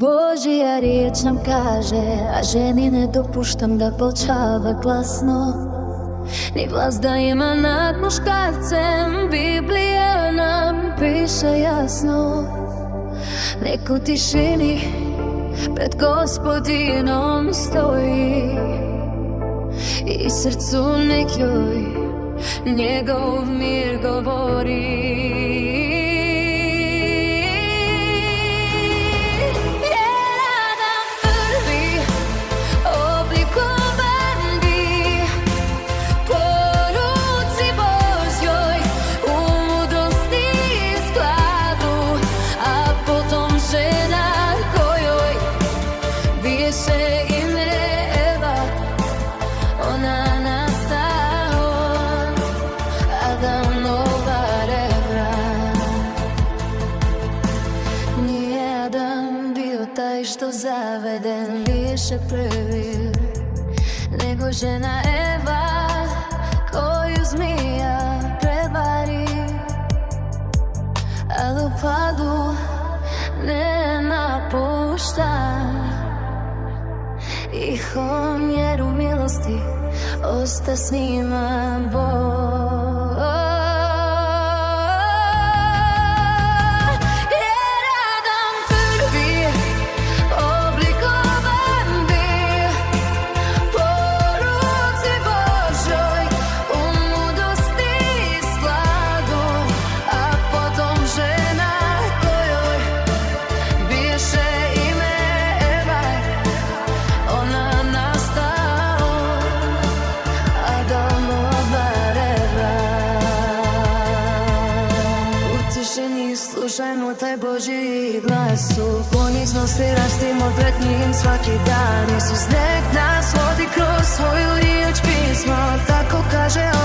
Božja riječ nam kaže, a ženi ne dopuštam da počava glasno, ni vlast da ima nad muškarcem. Biblija nam piše jasno, nek u tišini pred Gospodinom stoji i srcu nek joj njegov mir govori. Što zaveden više prvi nego žena Eva, koju zmija prevari, ali u padu ne napušta ih. O mjeru milosti osta s njima Bog. Slušajmo taj Božji glas, u poniznosti rastimo pred njim svaki dan. Isus nek nas vodi kroz svoju riječ pismo, tako kaže on.